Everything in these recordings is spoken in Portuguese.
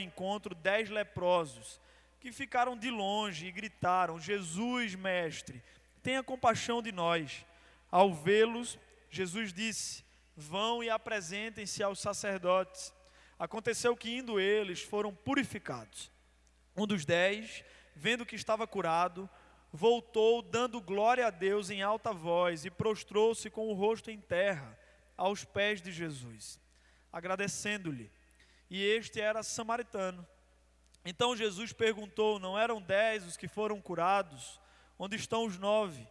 encontro 10 leprosos, que ficaram de longe e gritaram: Jesus, mestre, tenha compaixão de nós. Ao vê-los, Jesus disse: vão e apresentem-se aos sacerdotes. Aconteceu que, indo eles, foram purificados. Um dos 10, vendo que estava curado, voltou dando glória a Deus em alta voz e prostrou-se com o rosto em terra aos pés de Jesus, agradecendo-lhe. E este era samaritano. Então Jesus perguntou: não eram 10 os que foram curados? Onde estão os 9?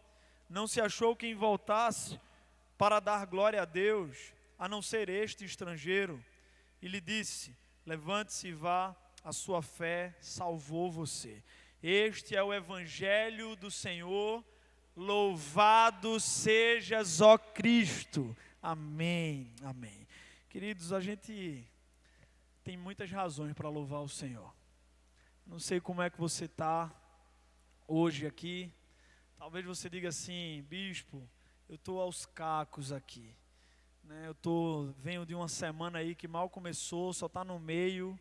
Não se achou quem voltasse para dar glória a Deus, a não ser este estrangeiro? E lhe disse: levante-se e vá, a sua fé salvou você. Este é o evangelho do Senhor. Louvado sejas, ó Cristo. Amém, amém. Queridos, a gente tem muitas razões para louvar o Senhor. Não sei como é que você está hoje aqui. Talvez você diga assim: bispo, eu estou aos cacos aqui, né? Venho de uma semana aí que mal começou, só está no meio,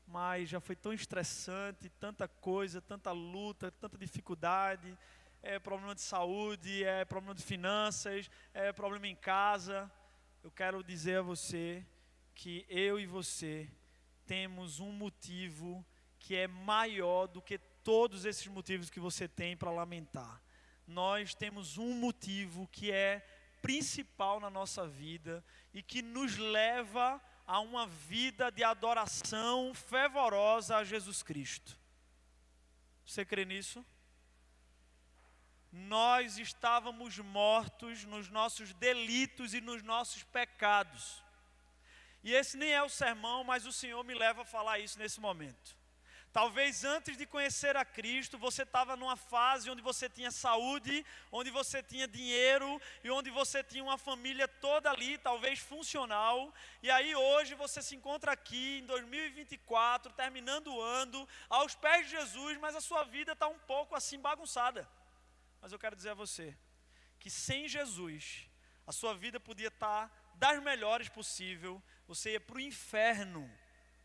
mas já foi tão estressante, tanta coisa, tanta luta, tanta dificuldade, problema de saúde, problema de finanças, problema em casa. Eu quero dizer a você que eu e você temos um motivo que é maior do que todos esses motivos que você tem para lamentar. Nós temos um motivo que é principal na nossa vida e que nos leva a uma vida de adoração fervorosa a Jesus Cristo. Você crê nisso? Nós estávamos mortos nos nossos delitos e nos nossos pecados. E esse nem é o sermão, mas o Senhor me leva a falar isso nesse momento. Talvez antes de conhecer a Cristo, você estava numa fase onde você tinha saúde, onde você tinha dinheiro e onde você tinha uma família toda ali, talvez funcional. E aí hoje você se encontra aqui em 2024, terminando o ano, aos pés de Jesus, mas a sua vida está um pouco assim bagunçada. Mas eu quero dizer a você que sem Jesus, a sua vida podia estar das melhores possível, você ia para o inferno.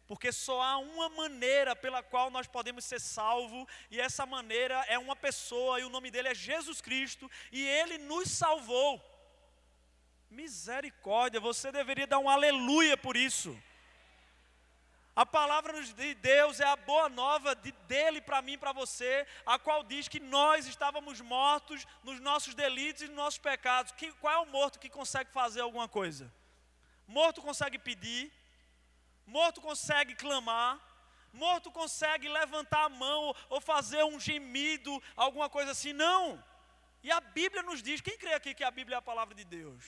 Porque só há uma maneira pela qual nós podemos ser salvos, e essa maneira é uma pessoa, e o nome dele é Jesus Cristo, e ele nos salvou. Misericórdia, você deveria dar um aleluia por isso. A palavra de Deus é a boa nova dele para mim e para você, a qual diz que nós estávamos mortos nos nossos delitos e nos nossos pecados. Qual é o morto que consegue fazer alguma coisa? Morto consegue pedir. Morto consegue clamar, morto consegue levantar a mão ou fazer um gemido, alguma coisa assim, não. E a Bíblia nos diz, quem crê aqui que a Bíblia é a palavra de Deus?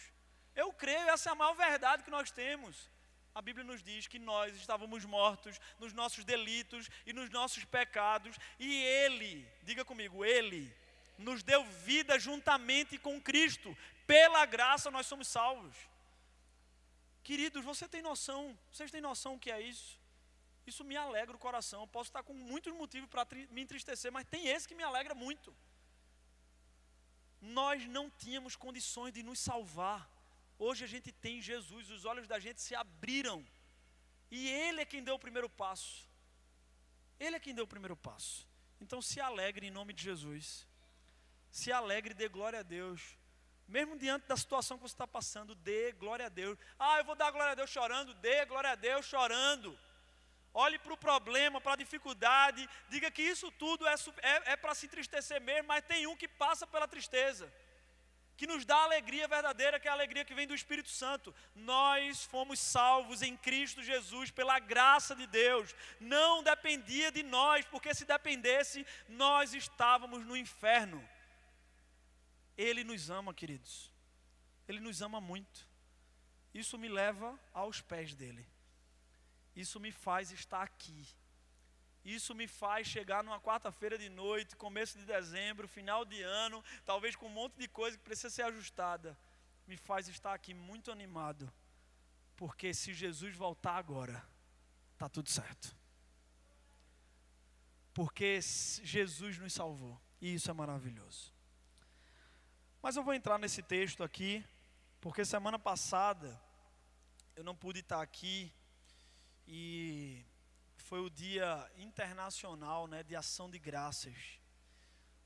Eu creio, essa é a maior verdade que nós temos. A Bíblia nos diz que nós estávamos mortos nos nossos delitos e nos nossos pecados, e Ele, diga comigo, Ele nos deu vida juntamente com Cristo. Pela graça nós somos salvos. Queridos, vocês têm noção o que é isso? Isso me alegra o coração. Eu posso estar com muitos motivos para me entristecer, mas tem esse que me alegra muito. Nós não tínhamos condições de nos salvar. Hoje a gente tem Jesus, os olhos da gente se abriram. E Ele é quem deu o primeiro passo. Ele é quem deu o primeiro passo. Então se alegre em nome de Jesus. Se alegre e dê glória a Deus. Mesmo diante da situação que você está passando, dê glória a Deus. Eu vou dar glória a Deus chorando. Dê glória a Deus chorando. Olhe para o problema, para a dificuldade. Diga que isso tudo é para se entristecer mesmo, mas tem um que passa pela tristeza, que nos dá a alegria verdadeira, que é a alegria que vem do Espírito Santo. Nós fomos salvos em Cristo Jesus pela graça de Deus. Não dependia de nós, porque se dependesse, nós estávamos no inferno. Ele nos ama, queridos. Ele nos ama muito. Isso me leva aos pés dele. Isso me faz estar aqui. Isso me faz chegar numa quarta-feira de noite, começo de dezembro, final de ano, talvez com um monte de coisa que precisa ser ajustada. Me faz estar aqui muito animado. Porque se Jesus voltar agora, está tudo certo. Porque Jesus nos salvou. E isso é maravilhoso. Mas eu vou entrar nesse texto aqui, porque semana passada eu não pude estar aqui e foi o Dia Internacional, né, de Ação de Graças.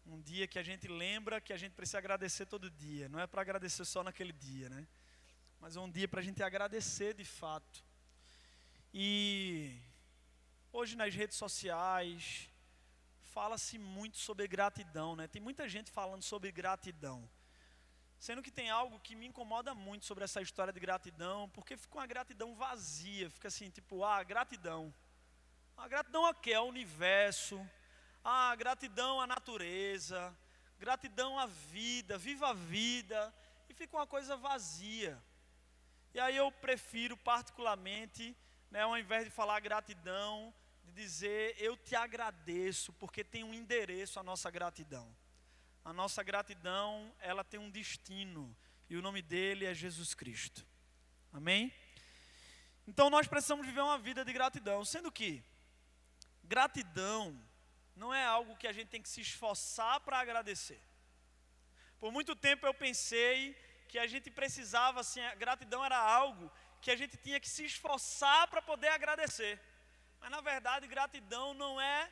Um dia que a gente lembra que a gente precisa agradecer todo dia. Não é para agradecer só naquele dia, né? Mas é um dia para a gente agradecer de fato. E hoje nas redes sociais fala-se muito sobre gratidão, né? Tem muita gente falando sobre gratidão. Sendo que tem algo que me incomoda muito sobre essa história de gratidão, porque fica uma gratidão vazia, fica assim, tipo, gratidão. A gratidão a quê? Ao universo, gratidão à natureza, gratidão à vida, viva a vida, e fica uma coisa vazia. E aí eu prefiro particularmente, né, ao invés de falar gratidão, de dizer eu te agradeço, porque tem um endereço a nossa gratidão. A nossa gratidão, ela tem um destino, e o nome dele é Jesus Cristo. Amém? Então nós precisamos viver uma vida de gratidão, sendo que gratidão não é algo que a gente tem que se esforçar para agradecer. Por muito tempo eu pensei que a gente precisava, assim, a gratidão era algo que a gente tinha que se esforçar para poder agradecer. Mas na verdade gratidão não é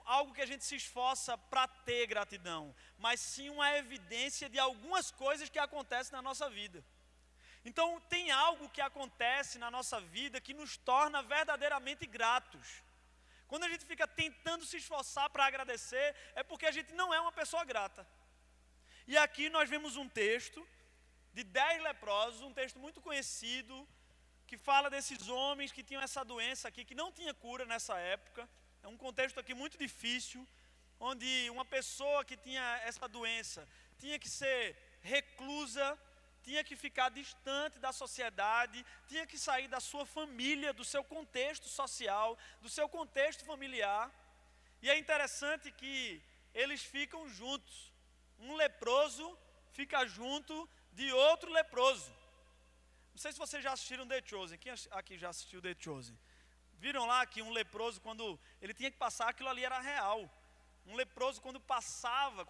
algo que a gente se esforça para ter gratidão, mas sim uma evidência de algumas coisas que acontecem na nossa vida. Então tem algo que acontece na nossa vida que nos torna verdadeiramente gratos. Quando a gente fica tentando se esforçar para agradecer, é porque a gente não é uma pessoa grata. E aqui nós vemos um texto de 10 leprosos, um texto muito conhecido, que fala desses homens que tinham essa doença aqui, que não tinha cura nessa época. É um contexto aqui muito difícil, onde uma pessoa que tinha essa doença tinha que ser reclusa, tinha que ficar distante da sociedade, tinha que sair da sua família, do seu contexto social, do seu contexto familiar. E é interessante que eles ficam juntos. Um leproso fica junto de outro leproso. Não sei se vocês já assistiram The Chosen. Quem aqui já assistiu The Chosen? Viram lá que um leproso, quando ele tinha que passar, aquilo ali era real. Um leproso, quando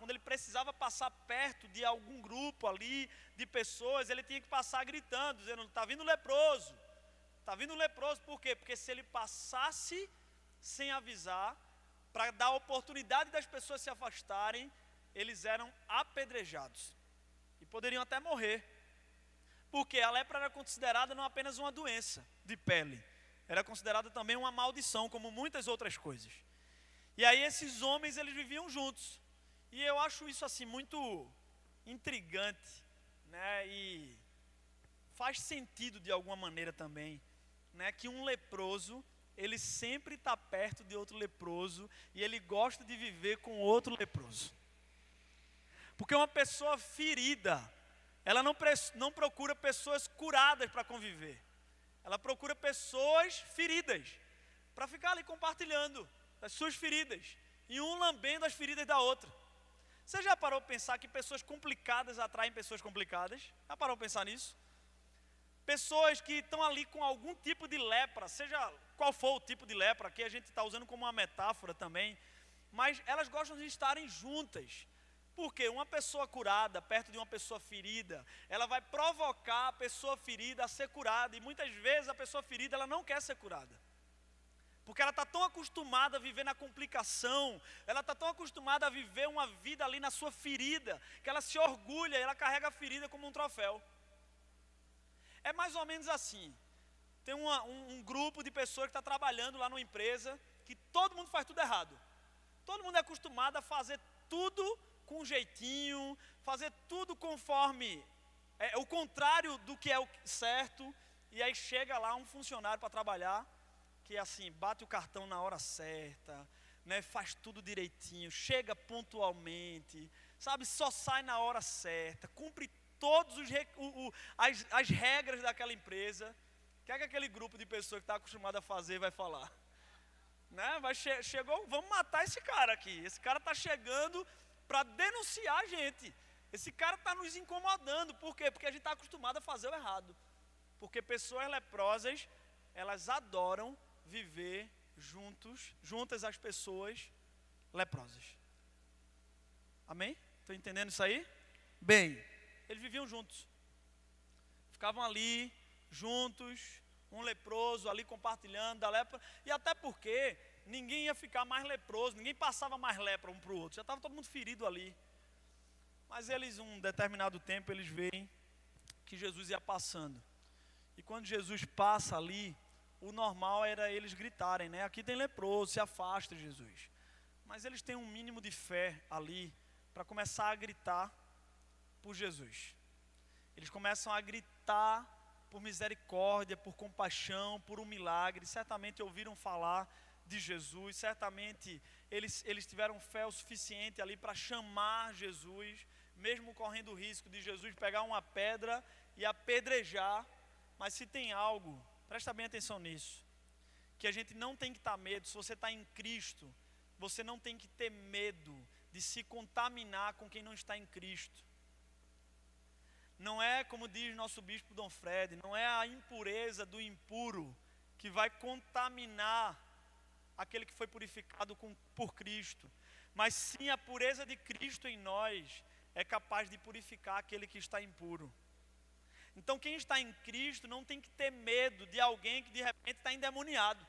ele precisava passar perto de algum grupo ali, de pessoas, ele tinha que passar gritando, dizendo, está vindo leproso. Está vindo leproso, por quê? Porque se ele passasse sem avisar, para dar a oportunidade das pessoas se afastarem, eles eram apedrejados. E poderiam até morrer. Porque a lepra era considerada não apenas uma doença de pele, era considerada também uma maldição, como muitas outras coisas. E aí esses homens, eles viviam juntos. E eu acho isso assim muito intrigante, né? E faz sentido de alguma maneira também, né? Que um leproso, ele sempre está perto de outro leproso e ele gosta de viver com outro leproso. Porque uma pessoa ferida, ela não procura pessoas curadas para conviver. Ela procura pessoas feridas para ficar ali compartilhando das suas feridas, e um lambendo as feridas da outra. Você já parou para pensar que pessoas complicadas atraem pessoas complicadas? Já parou para pensar nisso? Pessoas que estão ali com algum tipo de lepra, seja qual for o tipo de lepra, aqui a gente está usando como uma metáfora também, mas elas gostam de estarem juntas. Porque uma pessoa curada perto de uma pessoa ferida, ela vai provocar a pessoa ferida a ser curada, e muitas vezes a pessoa ferida ela não quer ser curada. Porque ela está tão acostumada a viver na complicação, ela está tão acostumada a viver uma vida ali na sua ferida, que ela se orgulha, ela carrega a ferida como um troféu. É mais ou menos assim. Tem um grupo de pessoas que está trabalhando lá numa empresa, que todo mundo faz tudo errado. Todo mundo é acostumado a fazer tudo com um jeitinho, fazer tudo conforme, o contrário do que é o certo. E aí chega lá um funcionário para trabalhar, que assim, bate o cartão na hora certa, né, faz tudo direitinho, chega pontualmente, sabe, só sai na hora certa, cumpre todas as regras daquela empresa. O que é que aquele grupo de pessoas que está acostumado a fazer vai falar? Né, chegou, vamos matar esse cara aqui, esse cara está chegando para denunciar a gente, esse cara está nos incomodando. Por quê? Porque a gente está acostumado a fazer o errado. Porque pessoas leprosas, elas adoram viver juntas às pessoas leprosas. Amém? Estão entendendo isso aí? Bem, eles viviam juntos. Ficavam ali, juntos, um leproso ali compartilhando da lepra, e até porque ninguém ia ficar mais leproso, ninguém passava mais lepra um para o outro, já estava todo mundo ferido ali. Mas eles, um determinado tempo, eles veem que Jesus ia passando. E quando Jesus passa ali, o normal era eles gritarem, né? Aqui tem leproso, se afasta, Jesus. Mas eles têm um mínimo de fé ali para começar a gritar por Jesus. Eles começam a gritar por misericórdia, por compaixão, por um milagre. Certamente ouviram falar de Jesus, certamente eles tiveram fé o suficiente ali para chamar Jesus, mesmo correndo o risco de Jesus pegar uma pedra e apedrejar. Mas se tem algo, presta bem atenção nisso, que a gente não tem que estar medo. Se você está em Cristo, você não tem que ter medo de se contaminar com quem não está em Cristo. Não é, como diz nosso bispo Dom Fred, não é a impureza do impuro que vai contaminar aquele que foi purificado por Cristo, mas sim a pureza de Cristo em nós é capaz de purificar aquele que está impuro. Então quem está em Cristo não tem que ter medo de alguém que de repente está endemoniado,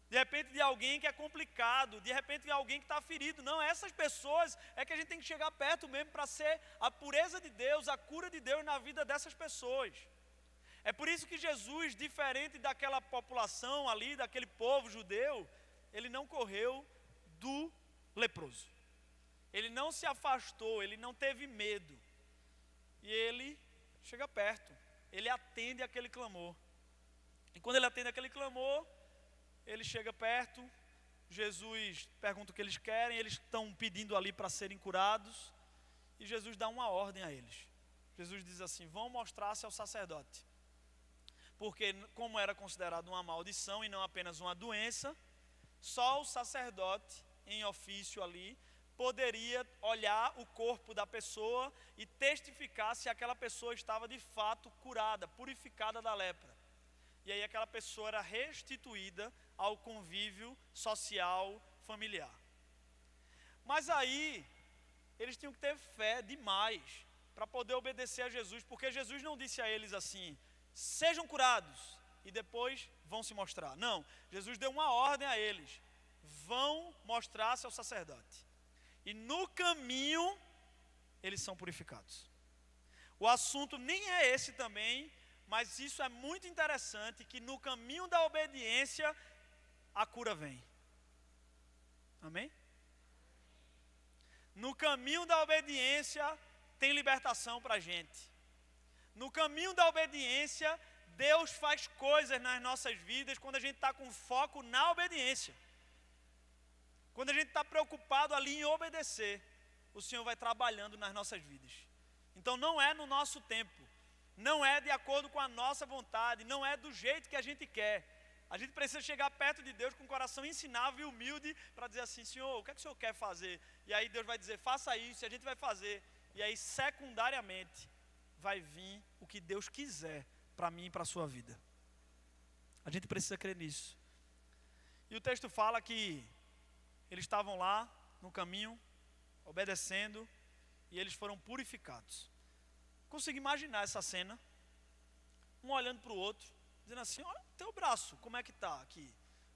de repente de alguém que é complicado, de repente de alguém que está ferido. Não, essas pessoas é que a gente tem que chegar perto mesmo para ser a pureza de Deus, a cura de Deus na vida dessas pessoas. É por isso que Jesus, diferente daquela população ali, daquele povo judeu, ele não correu do leproso. Ele não se afastou, ele não teve medo. E ele chega perto, ele atende aquele clamor. E quando ele atende aquele clamor, ele chega perto, Jesus pergunta o que eles querem, eles estão pedindo ali para serem curados, e Jesus dá uma ordem a eles. Jesus diz assim: vão mostrar-se ao sacerdote. Porque como era considerado uma maldição e não apenas uma doença, só o sacerdote em ofício ali poderia olhar o corpo da pessoa e testificar se aquela pessoa estava de fato curada, purificada da lepra. E aí aquela pessoa era restituída ao convívio social, familiar. Mas aí, eles tinham que ter fé demais para poder obedecer a Jesus, porque Jesus não disse a eles assim: sejam curados e depois vão se mostrar. Não, Jesus deu uma ordem a eles: vão mostrar-se ao sacerdote. E no caminho, eles são purificados. O assunto nem é esse também, mas isso é muito interessante, que no caminho da obediência, a cura vem. Amém? No caminho da obediência, tem libertação para a gente. No caminho da obediência, Deus faz coisas nas nossas vidas quando a gente está com foco na obediência. Quando a gente está preocupado ali em obedecer, o Senhor vai trabalhando nas nossas vidas. Então não é no nosso tempo, não é de acordo com a nossa vontade, não é do jeito que a gente quer. A gente precisa chegar perto de Deus com um coração ensinável e humilde para dizer assim: Senhor, o que é que o Senhor quer fazer? E aí Deus vai dizer: faça isso, e a gente vai fazer. E aí secundariamente vai vir o que Deus quiser para mim e para a sua vida. A gente precisa crer nisso. E o texto fala que eles estavam lá no caminho, obedecendo, e eles foram purificados. Consigo imaginar essa cena, um olhando para o outro, dizendo assim: olha teu braço, como é que está aqui?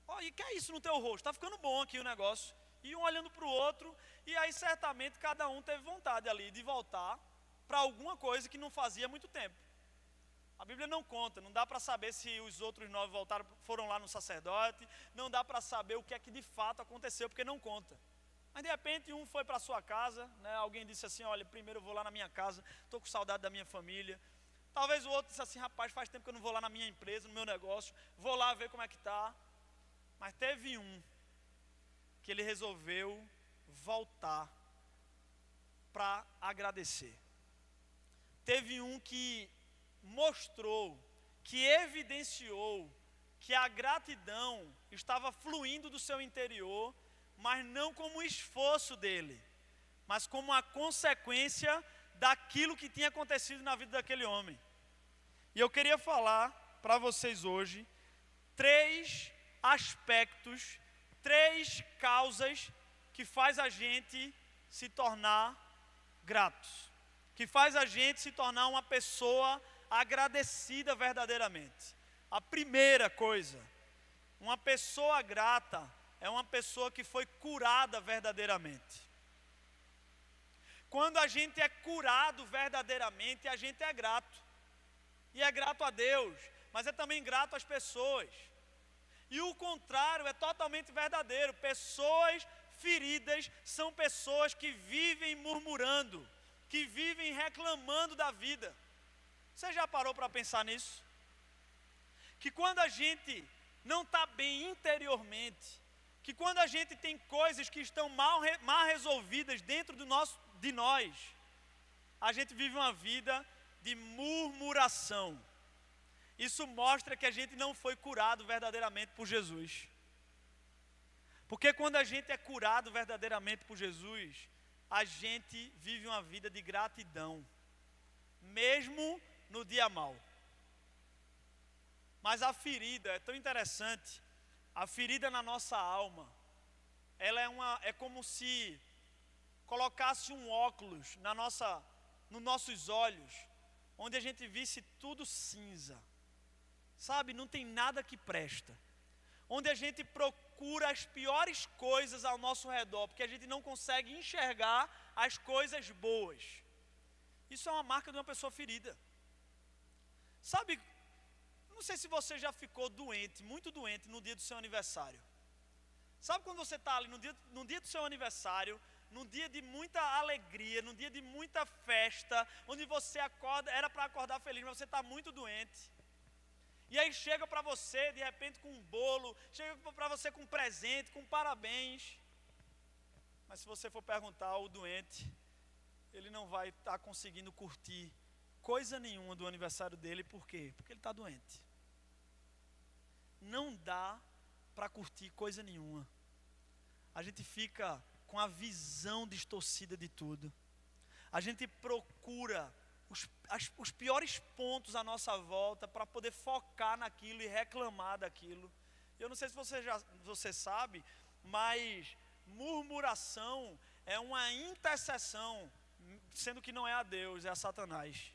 Olha, e que é isso no teu rosto? Está ficando bom aqui o negócio. E um olhando para o outro, e aí certamente cada um teve vontade ali de voltar para alguma coisa que não fazia muito tempo. A Bíblia não conta, não dá para saber se os outros 9 voltaram, foram lá no sacerdote, não dá para saber o que é que de fato aconteceu, porque não conta. Mas de repente um foi para a sua casa, né? Alguém disse assim: olha, primeiro eu vou lá na minha casa, estou com saudade da minha família. Talvez o outro disse assim: rapaz, faz tempo que eu não vou lá na minha empresa, no meu negócio, vou lá ver como é que está. Mas teve um que ele resolveu voltar para agradecer. Teve um que mostrou, que evidenciou que a gratidão estava fluindo do seu interior, mas não como esforço dele, mas como a consequência daquilo que tinha acontecido na vida daquele homem. E eu queria falar para vocês hoje 3 aspectos, 3 causas que faz a gente se tornar gratos, que faz a gente se tornar uma pessoa agradecida verdadeiramente. A primeira coisa, uma pessoa grata é uma pessoa que foi curada verdadeiramente. Quando a gente é curado verdadeiramente, a gente é grato. E é grato a Deus, mas é também grato às pessoas. E o contrário é totalmente verdadeiro. Pessoas feridas são pessoas que vivem murmurando, que vivem reclamando da vida. Você já parou para pensar nisso? Que quando a gente não está bem interiormente, que quando a gente tem coisas que estão mal resolvidas dentro de nós, a gente vive uma vida de murmuração. Isso mostra que a gente não foi curado verdadeiramente por Jesus. Porque quando a gente é curado verdadeiramente por Jesus, a gente vive uma vida de gratidão, mesmo no dia mau. Mas a ferida é tão interessante. A ferida na nossa alma, ela é como se colocasse um óculos nos nossos olhos, onde a gente visse tudo cinza. Sabe, não tem nada que presta. Onde a gente procura as piores coisas ao nosso redor, porque a gente não consegue enxergar as coisas boas. Isso é uma marca de uma pessoa ferida. Sabe, não sei se você já ficou doente, muito doente no dia do seu aniversário. Sabe quando você está ali no dia do seu aniversário, num dia de muita alegria, num dia de muita festa, onde você acorda, era para acordar feliz, mas você está muito doente. E aí chega para você, de repente, com um bolo, chega para você com um presente, com parabéns. Mas se você for perguntar ao doente, ele não vai estar conseguindo curtir coisa nenhuma do aniversário dele. Por quê? Porque ele está doente. Não dá para curtir coisa nenhuma. A gente fica com a visão distorcida de tudo. A gente procura os piores pontos à nossa volta para poder focar naquilo e reclamar daquilo. Eu não sei se você sabe, mas murmuração é uma intercessão, sendo que não é a Deus, é a Satanás.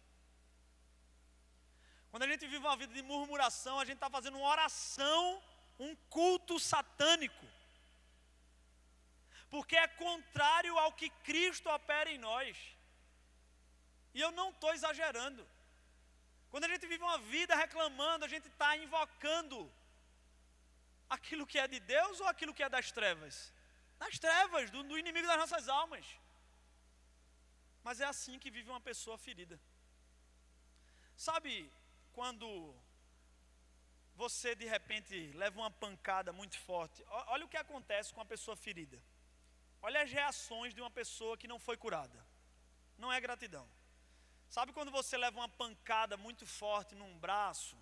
Quando a gente vive uma vida de murmuração, a gente está fazendo uma oração, um culto satânico. Porque é contrário ao que Cristo opera em nós. E eu não estou exagerando. Quando a gente vive uma vida reclamando, a gente está invocando aquilo que é de Deus ou aquilo que é das trevas? Das trevas, do inimigo das nossas almas. Mas é assim que vive uma pessoa ferida. Sabe quando você de repente leva uma pancada muito forte? Olha o que acontece com uma pessoa ferida. Olha as reações de uma pessoa que não foi curada. Não é gratidão. Sabe quando você leva uma pancada muito forte num braço?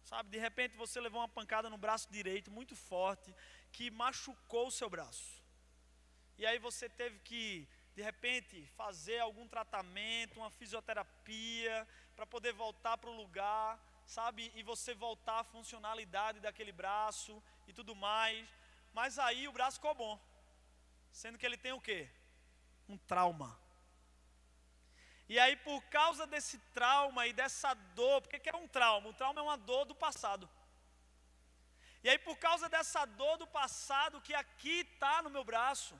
Sabe, de repente você levou uma pancada no braço direito muito forte, que machucou o seu braço. E aí você teve que, de repente, fazer algum tratamento, uma fisioterapia, para poder voltar para o lugar, sabe? E você voltar à funcionalidade daquele braço e tudo mais. Mas aí o braço ficou bom. Sendo que ele tem o quê? Um trauma. E aí por causa desse trauma e dessa dor, porque que é um trauma? O trauma é uma dor do passado. E aí por causa dessa dor do passado que aqui está no meu braço,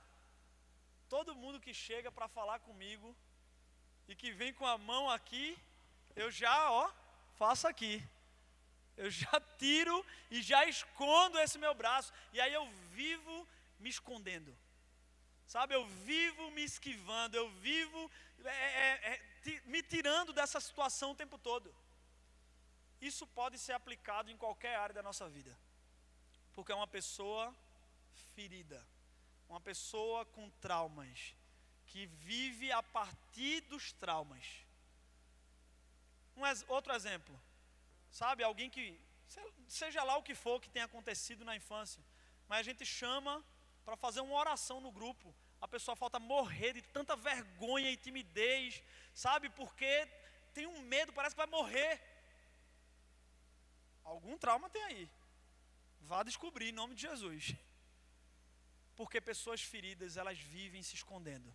todo mundo que chega para falar comigo e que vem com a mão aqui, eu já, faço aqui. Eu já tiro e já escondo esse meu braço. E aí eu vivo me escondendo. Sabe, eu vivo me esquivando, eu vivo me tirando dessa situação o tempo todo. Isso pode ser aplicado em qualquer área da nossa vida. Porque é uma pessoa ferida, uma pessoa com traumas, que vive a partir dos traumas. Outro exemplo, sabe, alguém que, seja lá o que for que tenha acontecido na infância, mas a gente chama para fazer uma oração no grupo, a pessoa falta morrer de tanta vergonha e timidez, sabe, porque tem um medo, parece que vai morrer. Algum trauma tem aí, vá descobrir em nome de Jesus. Porque pessoas feridas, elas vivem se escondendo.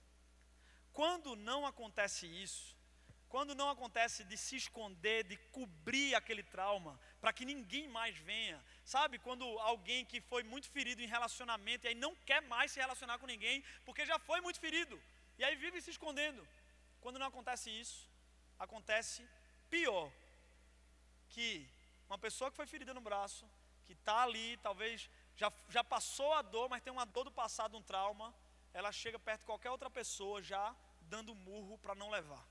Quando não acontece isso, quando não acontece de se esconder, de cobrir aquele trauma, para que ninguém mais venha. Sabe, quando alguém que foi muito ferido em relacionamento, e aí não quer mais se relacionar com ninguém, porque já foi muito ferido, e aí vive se escondendo. Quando não acontece isso, acontece pior, que uma pessoa que foi ferida no braço, que está ali, talvez já passou a dor, mas tem uma dor do passado, um trauma, ela chega perto de qualquer outra pessoa já dando murro para não levar.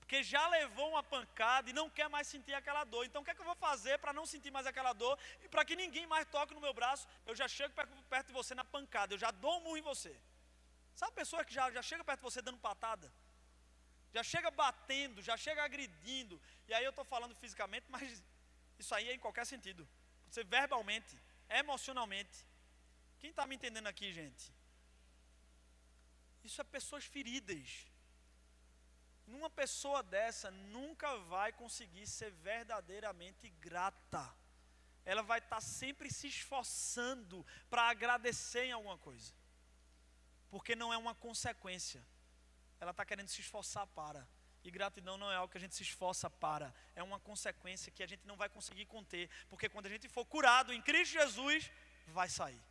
Porque já levou uma pancada e não quer mais sentir aquela dor. Então o que é que eu vou fazer para não sentir mais aquela dor e para que ninguém mais toque no meu braço? Eu já chego perto de você na pancada, eu já dou um murro em você. Sabe pessoa que já chega perto de você dando patada? Já chega batendo, já chega agredindo. E aí eu estou falando fisicamente, mas isso aí é em qualquer sentido. Pode ser verbalmente, emocionalmente. Quem está me entendendo aqui, gente? Isso é pessoas feridas. Uma pessoa dessa nunca vai conseguir ser verdadeiramente grata. Ela vai estar sempre se esforçando para agradecer em alguma coisa. Porque não é uma consequência. Ela está querendo se esforçar para. E gratidão não é algo que a gente se esforça para. É uma consequência que a gente não vai conseguir conter. Porque quando a gente for curado em Cristo Jesus, vai sair.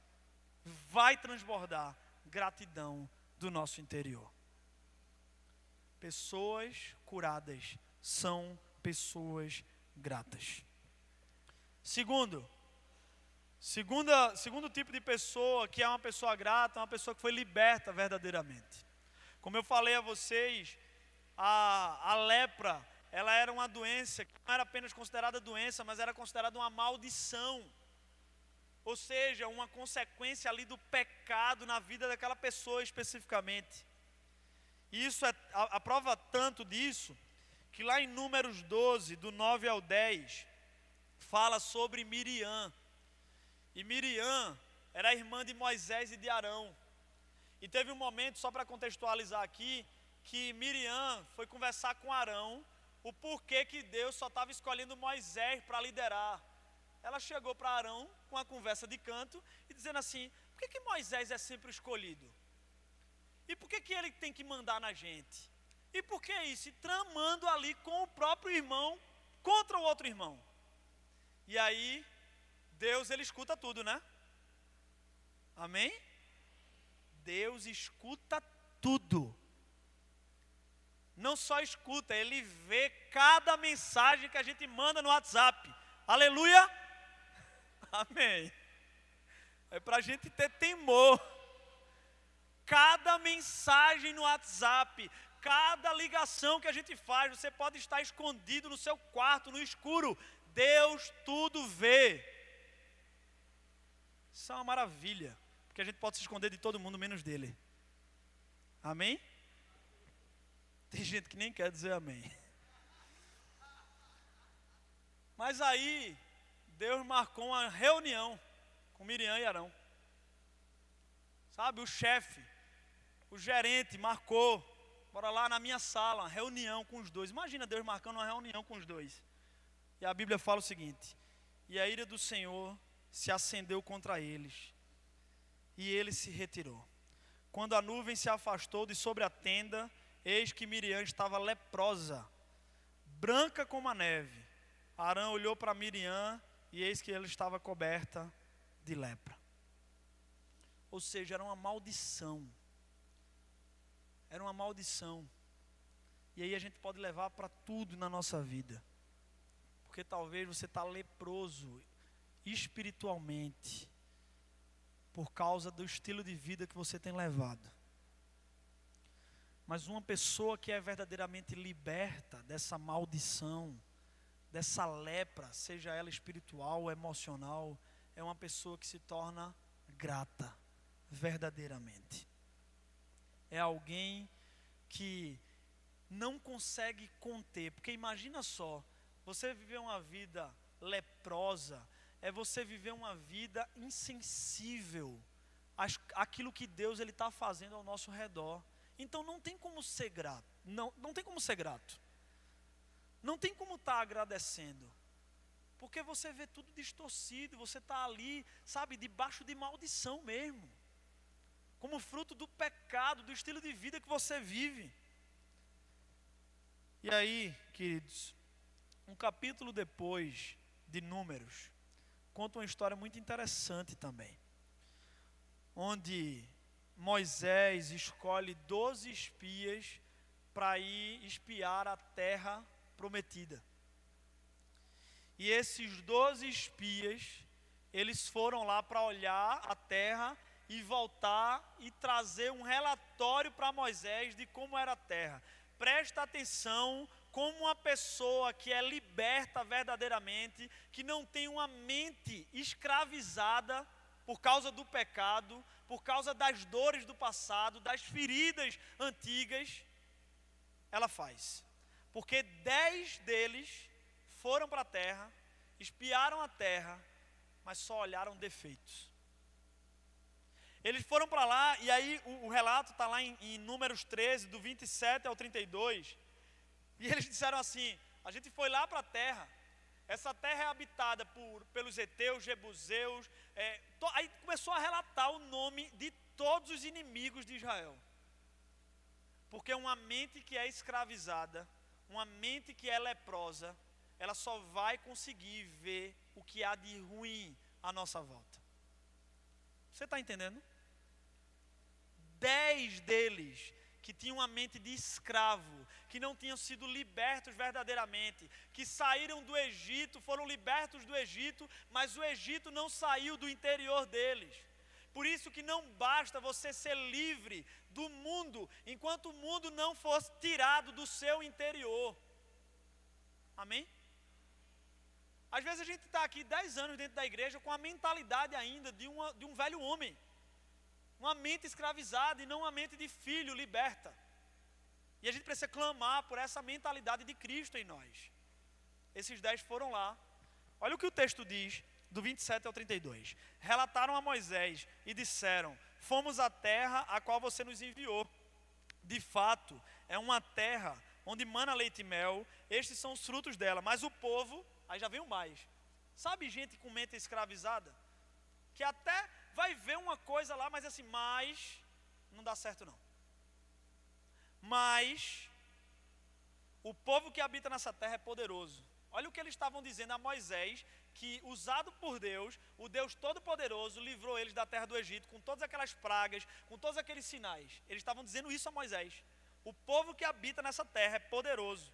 Vai transbordar gratidão do nosso interior. Pessoas curadas são pessoas gratas. Segundo tipo de pessoa que é uma pessoa grata, é uma pessoa que foi liberta verdadeiramente. Como eu falei a vocês, a lepra, ela era uma doença que não era apenas considerada doença, mas era considerada uma maldição. Ou seja, uma consequência ali do pecado na vida daquela pessoa especificamente. E isso a prova tanto disso, que lá em Números 12, do 9 ao 10, fala sobre Miriam. E Miriam era irmã de Moisés e de Arão. E teve um momento, só para contextualizar aqui, que Miriam foi conversar com Arão, o porquê que Deus só estava escolhendo Moisés para liderar. Ela chegou para Arão com uma conversa de canto e dizendo assim: por que Moisés é sempre escolhido? E por que ele tem que mandar na gente? E por que isso? E tramando ali com o próprio irmão contra o outro irmão. E aí, Deus, ele escuta tudo, né? Amém? Deus escuta tudo. Não só escuta, ele vê cada mensagem que a gente manda no WhatsApp. Aleluia? Amém. É para a gente ter temor. Cada mensagem no WhatsApp, cada ligação que a gente faz, você pode estar escondido no seu quarto, no escuro. Deus tudo vê. Isso é uma maravilha, porque a gente pode se esconder de todo mundo menos dele. Amém? Tem gente que nem quer dizer amém. Mas aí, Deus marcou uma reunião com Miriam e Arão. Sabe, o chefe, o gerente marcou, bora lá na minha sala, uma reunião com os dois. Imagina Deus marcando uma reunião com os dois. E a Bíblia fala o seguinte: e a ira do Senhor se acendeu contra eles, e ele se retirou. Quando a nuvem se afastou de sobre a tenda, eis que Miriam estava leprosa, branca como a neve. Arão olhou para Miriam, e eis que ela estava coberta de lepra. Ou seja, era uma maldição. Era uma maldição. E aí a gente pode levar para tudo na nossa vida. Porque talvez você está leproso espiritualmente, por causa do estilo de vida que você tem levado. Mas uma pessoa que é verdadeiramente liberta dessa maldição, dessa lepra, seja ela espiritual ou emocional, é uma pessoa que se torna grata, verdadeiramente. É alguém que não consegue conter, porque imagina só, você viver uma vida leprosa, é você viver uma vida insensível àquilo que Deus está fazendo ao nosso redor. Então não tem como ser grato, não tem como ser grato, não tem como estar agradecendo, porque você vê tudo distorcido, você está ali, sabe, debaixo de maldição mesmo, como fruto do pecado, do estilo de vida que você vive. E aí, queridos, um capítulo depois de Números, conta uma história muito interessante também, onde Moisés escolhe 12 espias para ir espiar a terra prometida. E esses 12 espias, eles foram lá para olhar a terra e voltar e trazer um relatório para Moisés de como era a terra. Presta atenção como uma pessoa que é liberta verdadeiramente, que não tem uma mente escravizada por causa do pecado, por causa das dores do passado, das feridas antigas, ela faz. Porque 10 deles foram para a terra, espiaram a terra, mas só olharam defeitos. Eles foram para lá, e aí o relato está lá em Números 13, do 27 ao 32, e eles disseram assim: a gente foi lá para a terra, essa terra é habitada pelos heteus, jebuseus, aí começou a relatar o nome de todos os inimigos de Israel. Porque uma mente que é escravizada, uma mente que é leprosa, ela só vai conseguir ver o que há de ruim à nossa volta. Você está entendendo? 10 deles que tinham uma mente de escravo, que não tinham sido libertos verdadeiramente, que saíram do Egito, foram libertos do Egito, mas o Egito não saiu do interior deles. Por isso que não basta você ser livre do mundo, enquanto o mundo não fosse tirado do seu interior. Amém? Às vezes a gente está aqui 10 anos dentro da igreja com a mentalidade ainda de um velho homem. Uma mente escravizada e não uma mente de filho liberta. E a gente precisa clamar por essa mentalidade de Cristo em nós. Esses 10 foram lá. Olha o que o texto diz, do 27 ao 32. Relataram a Moisés e disseram: fomos à terra a qual você nos enviou. De fato, é uma terra onde mana leite e mel, estes são os frutos dela. Mas o povo, aí já veio mais. Sabe gente com mente escravizada? Que até vai ver uma coisa lá, mas assim, mas não dá certo não. Mas o povo que habita nessa terra é poderoso. Olha o que eles estavam dizendo a Moisés, que usado por Deus, o Deus Todo-Poderoso livrou eles da terra do Egito, com todas aquelas pragas, com todos aqueles sinais. Eles estavam dizendo isso a Moisés. O povo que habita nessa terra é poderoso.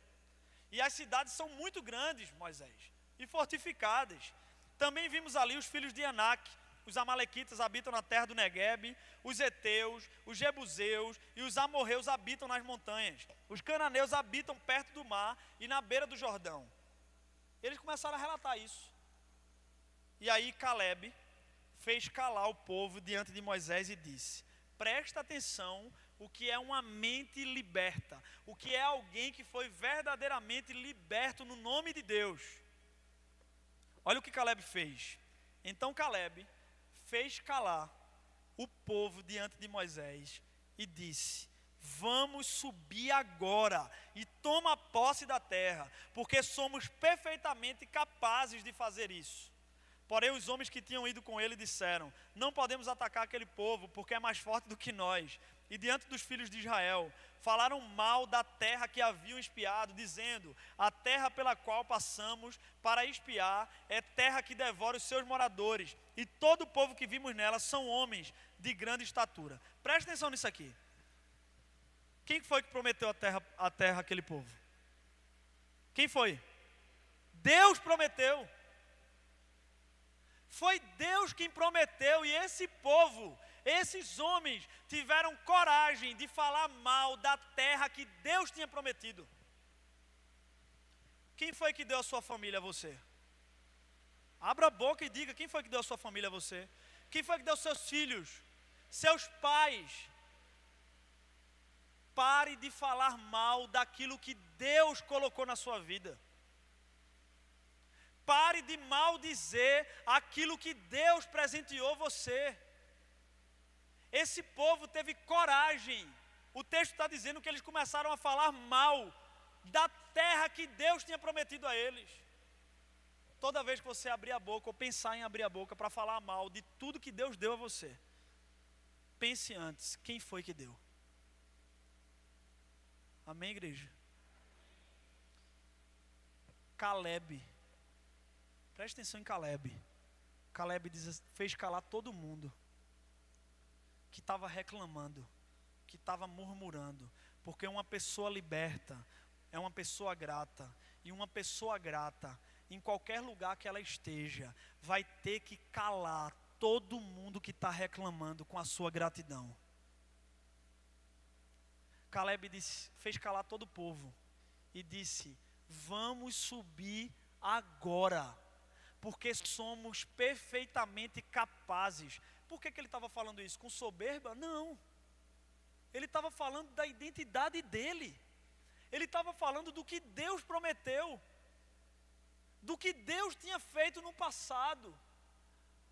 E as cidades são muito grandes, Moisés, e fortificadas. Também vimos ali os filhos de Anak. Os amalequitas habitam na terra do Neguebe, os heteus, os jebuseus e os amorreus habitam nas montanhas. Os cananeus habitam perto do mar e na beira do Jordão. Eles começaram a relatar isso. E aí Caleb fez calar o povo diante de Moisés e disse: presta atenção o que é uma mente liberta, o que é alguém que foi verdadeiramente liberto no nome de Deus. Olha o que Caleb fez. Então Caleb fez calar o povo diante de Moisés e disse: vamos subir agora e toma posse da terra, porque somos perfeitamente capazes de fazer isso. Porém os homens que tinham ido com ele disseram: não podemos atacar aquele povo, porque é mais forte do que nós. E diante dos filhos de Israel, falaram mal da terra que haviam espiado, dizendo: a terra pela qual passamos para espiar é terra que devora os seus moradores, e todo o povo que vimos nela são homens de grande estatura. Presta atenção nisso aqui. Quem foi que prometeu a terra àquele povo? Quem foi? Deus prometeu. Foi Deus quem prometeu, e esse povo, esses homens tiveram coragem de falar mal da terra que Deus tinha prometido. Quem foi que deu a sua família a você? Abra a boca e diga: quem foi que deu a sua família a você? Quem foi que deu seus filhos? Seus pais? Pare de falar mal daquilo que Deus colocou na sua vida. Pare de maldizer aquilo que Deus presenteou você. Esse povo teve coragem. O texto está dizendo que eles começaram a falar mal da terra que Deus tinha prometido a eles. Toda vez que você abrir a boca ou pensar em abrir a boca para falar mal de tudo que Deus deu a você, pense antes: quem foi que deu? Amém, igreja? Caleb. Preste atenção em Caleb. Caleb fez calar todo mundo que estava reclamando, que estava murmurando, porque uma pessoa liberta é uma pessoa grata, e uma pessoa grata, em qualquer lugar que ela esteja, vai ter que calar todo mundo que está reclamando com a sua gratidão. Caleb fez calar todo o povo e disse: vamos subir agora, porque somos perfeitamente capazes. Por que ele estava falando isso? Com soberba? Não. Ele estava falando da identidade dele. Ele estava falando do que Deus prometeu, do que Deus tinha feito no passado.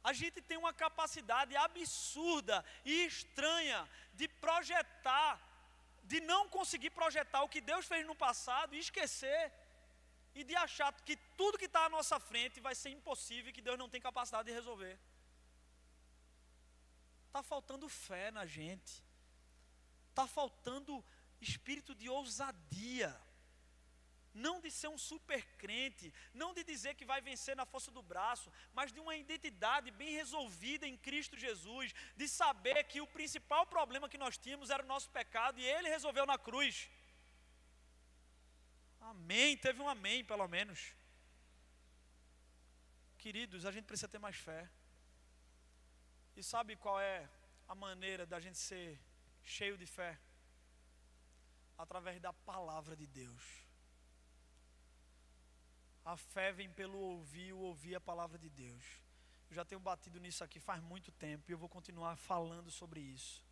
A gente tem uma capacidade absurda e estranha de projetar, de não conseguir projetar o que Deus fez no passado e esquecer, e de achar que tudo que está à nossa frente vai ser impossível e que Deus não tem capacidade de resolver. Está faltando fé na gente, está faltando espírito de ousadia, não de ser um super crente, não de dizer que vai vencer na força do braço, mas de uma identidade bem resolvida em Cristo Jesus, de saber que o principal problema que nós tínhamos era o nosso pecado e Ele resolveu na cruz. Amém, teve um amém pelo menos. Queridos, a gente precisa ter mais fé. E sabe qual é a maneira da gente ser cheio de fé? Através da palavra de Deus. A fé vem pelo ouvir, o ouvir a palavra de Deus. Eu já tenho batido nisso aqui faz muito tempo e eu vou continuar falando sobre isso.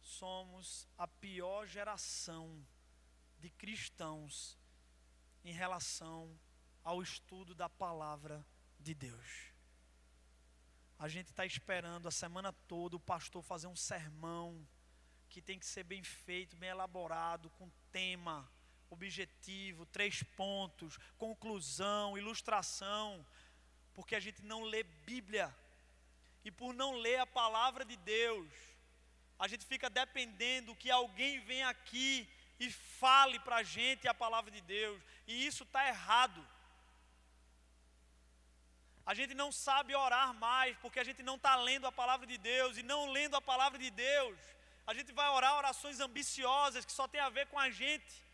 Somos a pior geração de cristãos em relação ao estudo da palavra de Deus. A gente está esperando a semana toda o pastor fazer um sermão que tem que ser bem feito, bem elaborado, com tema, objetivo, 3 pontos, conclusão, ilustração, porque a gente não lê Bíblia, e por não ler a palavra de Deus, a gente fica dependendo que alguém venha aqui e fale para a gente a palavra de Deus, e isso está errado. A gente não sabe orar mais, porque a gente não está lendo a palavra de Deus, e não lendo a palavra de Deus, a gente vai orar orações ambiciosas, que só tem a ver com a gente,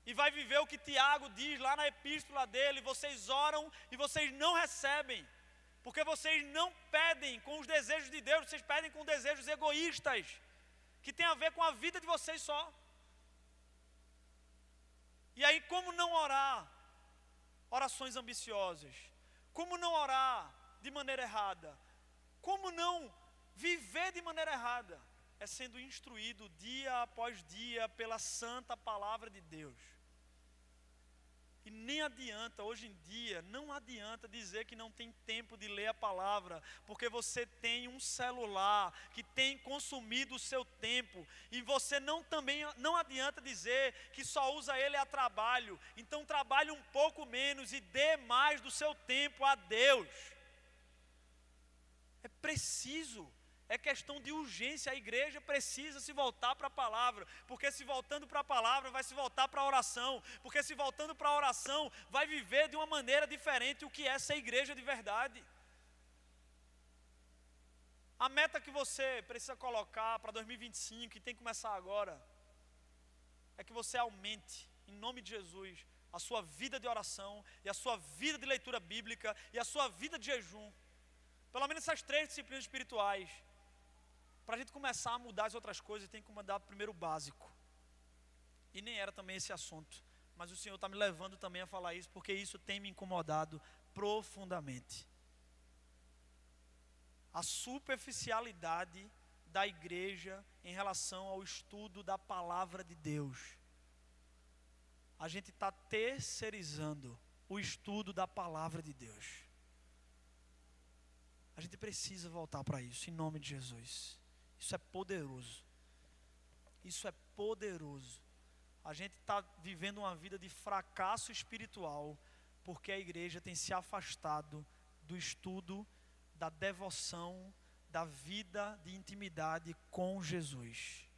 e vai viver o que Tiago diz lá na epístola dele: vocês oram e vocês não recebem, porque vocês não pedem com os desejos de Deus, vocês pedem com desejos egoístas, que tem a ver com a vida de vocês só. E aí, como não orar orações ambiciosas? Como não orar de maneira errada? Como não viver de maneira errada? É sendo instruído dia após dia pela santa palavra de Deus. E nem adianta, hoje em dia, não adianta dizer que não tem tempo de ler a palavra, porque você tem um celular que tem consumido o seu tempo, e você não adianta dizer que só usa ele a trabalho. Então trabalhe um pouco menos e dê mais do seu tempo a Deus. É preciso. É questão de urgência, a igreja precisa se voltar para a palavra, porque se voltando para a palavra vai se voltar para a oração, porque se voltando para a oração vai viver de uma maneira diferente o que é ser igreja de verdade. A meta que você precisa colocar para 2025, que tem que começar agora, é que você aumente, em nome de Jesus, a sua vida de oração, e a sua vida de leitura bíblica, e a sua vida de jejum. Pelo menos essas 3 disciplinas espirituais. Para a gente começar a mudar as outras coisas, tem que mudar primeiro o básico. E nem era também esse assunto, mas o Senhor está me levando também a falar isso, porque isso tem me incomodado profundamente. A superficialidade da igreja em relação ao estudo da palavra de Deus. A gente está terceirizando o estudo da palavra de Deus. A gente precisa voltar para isso, em nome de Jesus. Isso é poderoso. Isso é poderoso. A gente está vivendo uma vida de fracasso espiritual, porque a igreja tem se afastado do estudo, da devoção, da vida de intimidade com Jesus.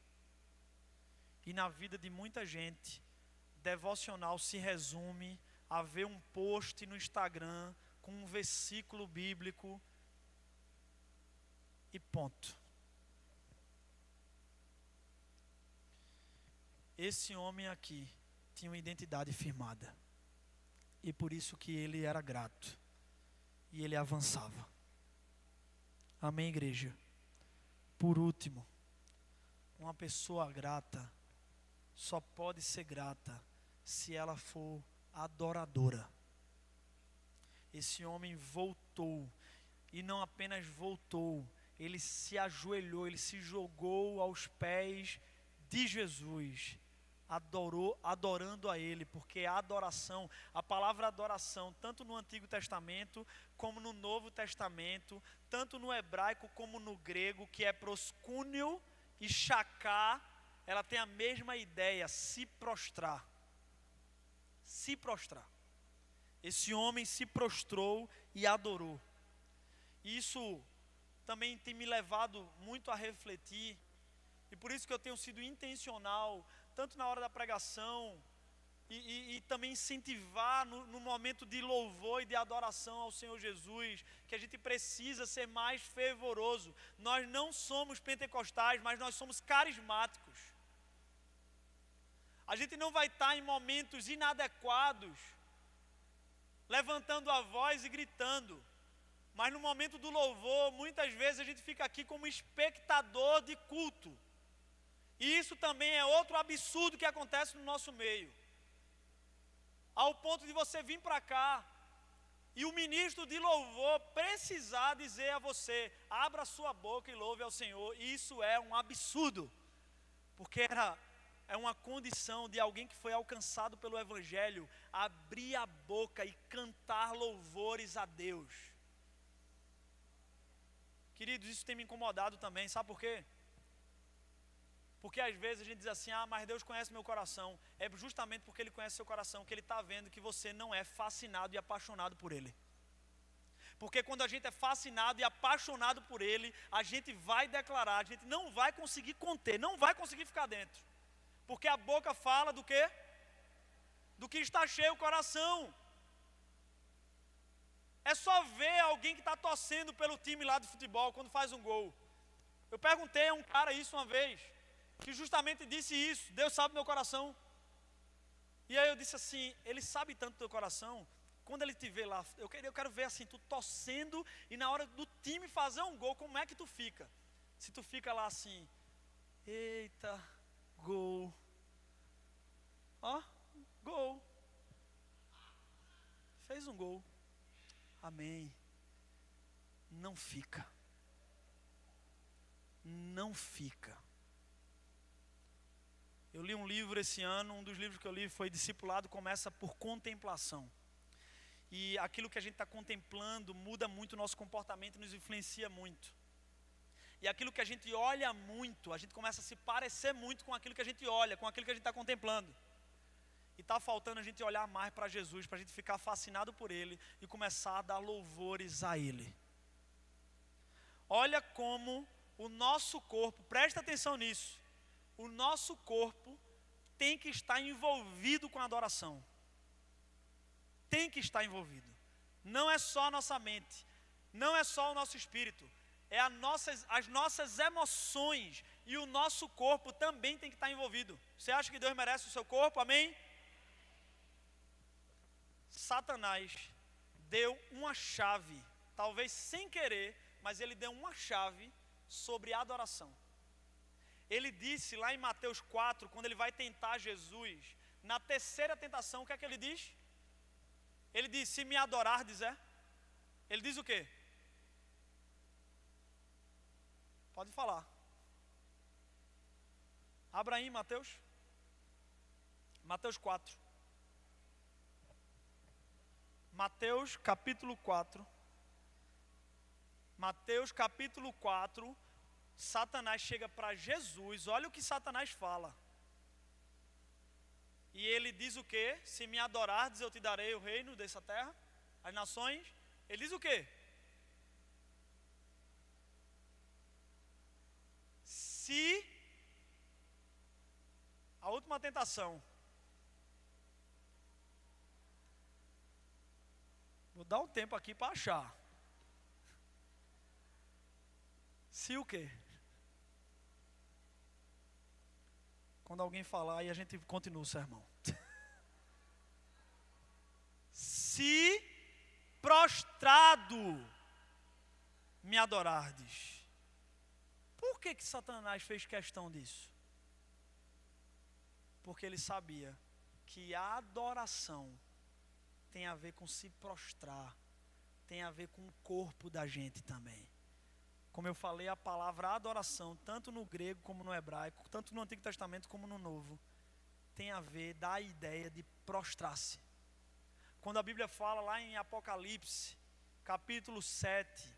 E na vida de muita gente, devocional se resume a ver um post no Instagram com um versículo bíblico e ponto. Esse homem aqui tinha uma identidade firmada. E por isso que ele era grato. E ele avançava. Amém, igreja? Por último, uma pessoa grata só pode ser grata se ela for adoradora. Esse homem voltou. E não apenas voltou, ele se ajoelhou, ele se jogou aos pés de Jesus. Adorando a Ele, porque a adoração, a palavra adoração, tanto no Antigo Testamento, como no Novo Testamento, tanto no hebraico como no grego, que é proskúnio e shaká, ela tem a mesma ideia, se prostrar. Se prostrar. Esse homem se prostrou e adorou. Isso também tem me levado muito a refletir, e por isso que eu tenho sido intencional, tanto na hora da pregação, e também incentivar no momento de louvor e de adoração ao Senhor Jesus, que a gente precisa ser mais fervoroso. Nós não somos pentecostais, mas nós somos carismáticos. A gente não vai estar em momentos inadequados, levantando a voz e gritando, mas no momento do louvor, muitas vezes a gente fica aqui como espectador de culto. E isso também é outro absurdo que acontece no nosso meio. Ao ponto de você vir para cá e o ministro de louvor precisar dizer a você: abra sua boca e louve ao Senhor. Isso é um absurdo. Porque é uma condição de alguém que foi alcançado pelo Evangelho abrir a boca e cantar louvores a Deus. Queridos, isso tem me incomodado também. Sabe por quê? Porque às vezes a gente diz assim: mas Deus conhece meu coração. É justamente porque Ele conhece seu coração que Ele está vendo que você não é fascinado e apaixonado por Ele. Porque quando a gente é fascinado e apaixonado por Ele, a gente vai declarar, a gente não vai conseguir conter, não vai conseguir ficar dentro. Porque a boca fala do quê? Do que está cheio o coração. É só ver alguém que está torcendo pelo time lá de futebol quando faz um gol. Eu perguntei a um cara isso uma vez, que justamente disse isso: Deus sabe meu coração. E aí eu disse assim: Ele sabe tanto do teu coração, quando Ele te vê lá, eu quero ver assim, tu torcendo, e na hora do time fazer um gol, como é que tu fica? Se tu fica lá assim: eita, gol. Ó, gol. Fez um gol. Amém. Não fica. Não fica. Eu li um livro esse ano, um dos livros que eu li foi Discipulado Começa por Contemplação. E aquilo que a gente está contemplando muda muito o nosso comportamento, nos influencia muito. E aquilo que a gente olha muito, a gente começa a se parecer muito com aquilo que a gente olha, com aquilo que a gente está contemplando. E está faltando a gente olhar mais para Jesus, para a gente ficar fascinado por Ele e começar a dar louvores a Ele. Olha como o nosso corpo, presta atenção nisso, o nosso corpo tem que estar envolvido com a adoração. Tem que estar envolvido. Não é só a nossa mente, não é só o nosso espírito, é as nossas emoções e o nosso corpo também tem que estar envolvido. Você acha que Deus merece o seu corpo? Amém? Satanás deu uma chave, talvez sem querer, mas ele deu uma chave sobre a adoração. Ele disse lá em Mateus 4, quando ele vai tentar Jesus, na terceira tentação, o que é que ele diz? Ele diz: se me adorardes, ele diz o quê? Pode falar. Abra aí Mateus 4. Mateus capítulo 4. Mateus capítulo 4. Satanás chega para Jesus. Olha o que Satanás fala. E ele diz o quê? Se me adorardes, eu te darei o reino dessa terra, as nações. Ele diz o quê? Se a última tentação, Vou dar um tempo aqui para achar. Se o quê? Quando alguém falar, aí a gente continua o sermão. Se prostrado me adorardes. Por que Satanás fez questão disso? Porque ele sabia que a adoração tem a ver com se prostrar, tem a ver com o corpo da gente também. Como eu falei, a palavra adoração, tanto no grego como no hebraico, tanto no Antigo Testamento como no Novo, tem a ver, dá a ideia de prostrar-se. Quando a Bíblia fala lá em Apocalipse, capítulo 7,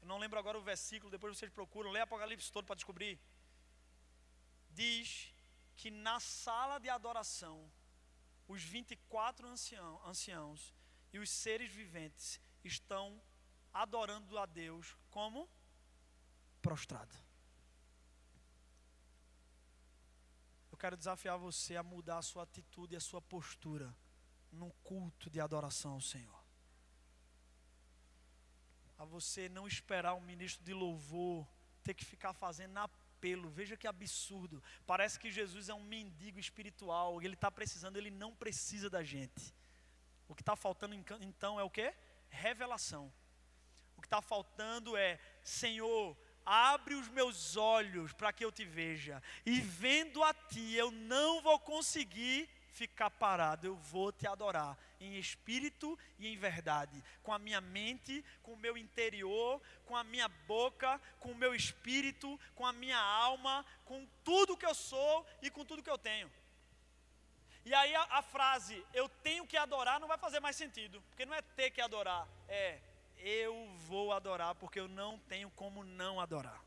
eu não lembro agora o versículo, depois vocês procuram, lê Apocalipse todo para descobrir. Diz que na sala de adoração, os 24 anciãos e os seres viventes estão adorando a Deus como? Prostrado. Eu quero desafiar você a mudar a sua atitude e a sua postura no culto de adoração ao Senhor. A você não esperar um ministro de louvor ter que ficar fazendo apelo. Veja que absurdo. Parece que Jesus é um mendigo espiritual. Ele está precisando, ele não precisa da gente. O que está faltando então é o quê? Revelação. O que está faltando é: Senhor, abre os meus olhos para que eu te veja. E vendo a ti, eu não vou conseguir ficar parado. Eu vou te adorar em espírito e em verdade, com a minha mente, com o meu interior, com a minha boca, com o meu espírito, com a minha alma, com tudo que eu sou e com tudo que eu tenho. E aí a frase eu tenho que adorar não vai fazer mais sentido, porque não é ter que adorar, é eu vou adorar, porque eu não tenho como não adorar.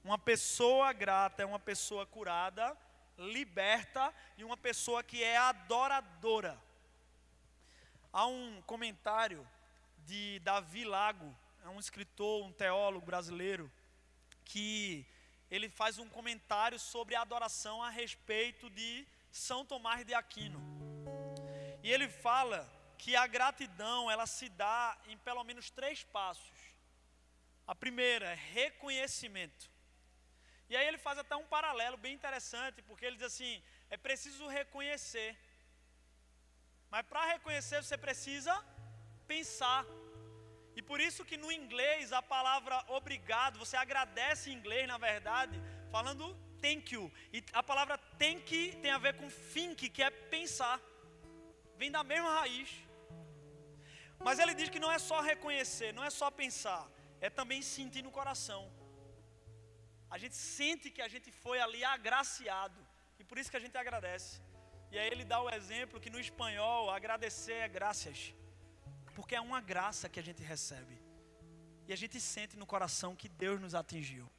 Uma pessoa grata é uma pessoa curada, liberta, e uma pessoa que é adoradora. Há um comentário de Davi Lago, é um escritor, um teólogo brasileiro, que ele faz um comentário sobre a adoração a respeito de São Tomás de Aquino. E ele fala que a gratidão, ela se dá em pelo menos 3 passos. A primeira é reconhecimento. E aí ele faz até um paralelo bem interessante, porque ele diz assim: é preciso reconhecer. Mas para reconhecer você precisa pensar. E por isso que no inglês a palavra obrigado, você agradece em inglês na verdade, falando thank you. E a palavra thank tem a ver com think, que é pensar. Vem da mesma raiz. Mas ele diz que não é só reconhecer, não é só pensar, é também sentir no coração. A gente sente que a gente foi ali agraciado, e por isso que a gente agradece. E aí ele dá o exemplo que no espanhol agradecer é gracias, porque é uma graça que a gente recebe, e a gente sente no coração que Deus nos atingiu.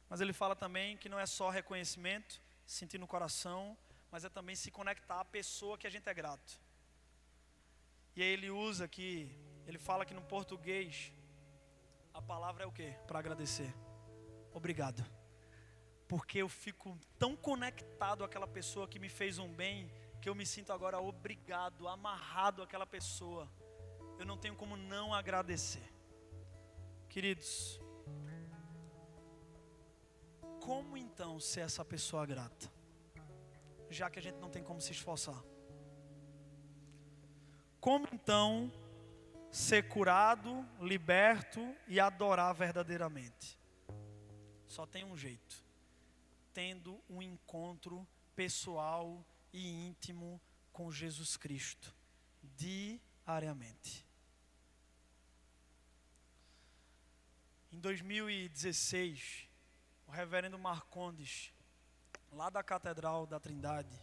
Mas ele fala também que não é só reconhecimento, sentir no coração, mas é também se conectar à pessoa que a gente é grato. E aí ele usa que, ele fala que no português, a palavra é o quê? Para agradecer. Obrigado. Porque eu fico tão conectado àquela pessoa que me fez um bem, que eu me sinto agora obrigado, amarrado àquela pessoa. Eu não tenho como não agradecer. Queridos, como então ser essa pessoa grata? Já que a gente não tem como se esforçar. Como então ser curado, liberto e adorar verdadeiramente? Só tem um jeito: tendo um encontro pessoal e íntimo com Jesus Cristo, diariamente. Em 2016, o reverendo Marcondes, lá da Catedral da Trindade,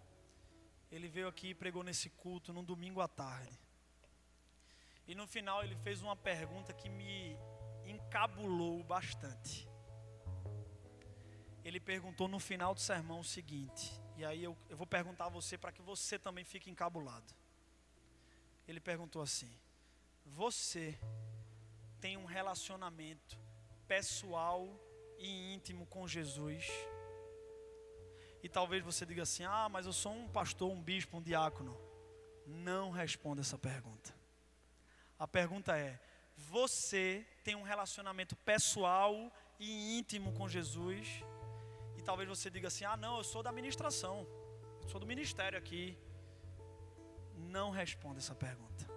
ele veio aqui e pregou nesse culto num domingo à tarde. E no final ele fez uma pergunta que me encabulou bastante. Ele perguntou no final do sermão o seguinte, e aí eu vou perguntar a você para que você também fique encabulado. Ele perguntou assim: você tem um relacionamento pessoal e íntimo com Jesus? E talvez você diga assim: ah, mas eu sou um pastor, um bispo, um diácono. Não responda essa pergunta. A pergunta é: você tem um relacionamento pessoal e íntimo com Jesus? E talvez você diga assim: ah não, eu sou da administração, eu sou do ministério aqui. Não responda essa pergunta.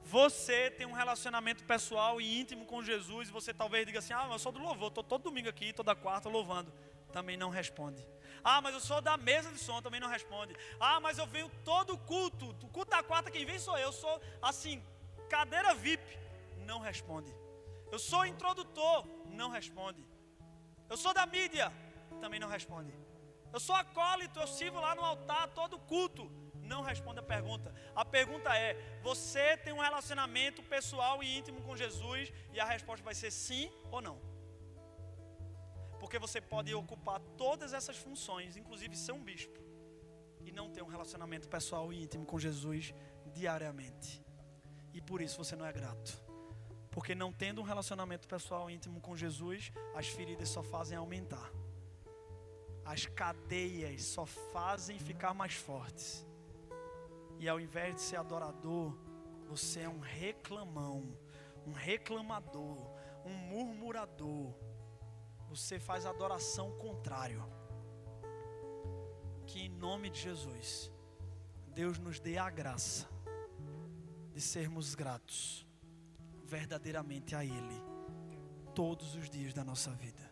Você tem um relacionamento pessoal e íntimo com Jesus, e você talvez diga assim: ah, mas eu sou do louvor, estou todo domingo aqui, toda quarta louvando. Também não responde. Ah, mas eu sou da mesa de som, também não responde. Ah, mas eu venho todo culto, o culto da quarta quem vem sou eu, sou assim, cadeira VIP. Não responde. Eu sou introdutor, não responde. Eu sou da mídia, também não responde. Eu sou acólito, eu sirvo lá no altar todo culto. Não responde a pergunta. A pergunta é: você tem um relacionamento pessoal e íntimo com Jesus? E a resposta vai ser sim ou não. Porque você pode ocupar todas essas funções, inclusive ser um bispo, e não ter um relacionamento pessoal e íntimo com Jesus diariamente. E por isso você não é grato. Porque não tendo um relacionamento pessoal e íntimo com Jesus, as feridas só fazem aumentar. As cadeias só fazem ficar mais fortes. E ao invés de ser adorador, você é um reclamão, um reclamador, um murmurador. Você faz adoração contrário. Que em nome de Jesus, Deus nos dê a graça de sermos gratos verdadeiramente a Ele todos os dias da nossa vida.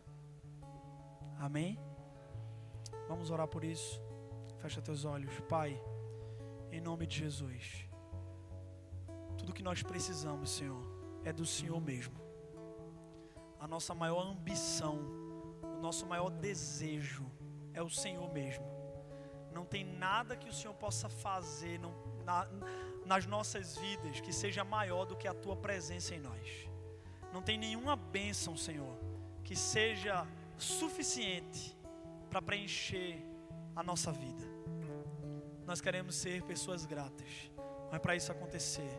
Amém? Vamos orar por isso. Fecha teus olhos. Pai, em nome de Jesus, tudo que nós precisamos, Senhor, é do Senhor mesmo. A nossa maior ambição, o nosso maior desejo é o Senhor mesmo. Não tem nada que o Senhor possa fazer nas nossas vidas que seja maior do que a Tua presença em nós. Não tem nenhuma bênção, Senhor, que seja suficiente para preencher a nossa vida. Nós queremos ser pessoas gratas, mas para isso acontecer,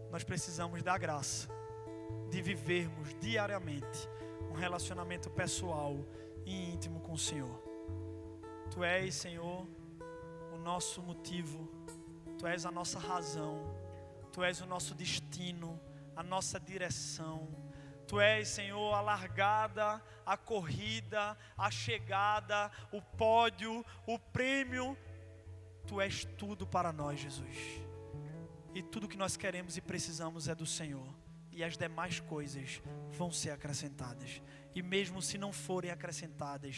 nós precisamos da graça de vivermos diariamente um relacionamento pessoal e íntimo com o Senhor. Tu és, Senhor, o nosso motivo, Tu és a nossa razão, Tu és o nosso destino, a nossa direção. Tu és, Senhor, a largada, a corrida, a chegada, o pódio, o prêmio. Tu és tudo para nós, Jesus. E tudo que nós queremos e precisamos é do Senhor. E as demais coisas vão ser acrescentadas. E mesmo se não forem acrescentadas,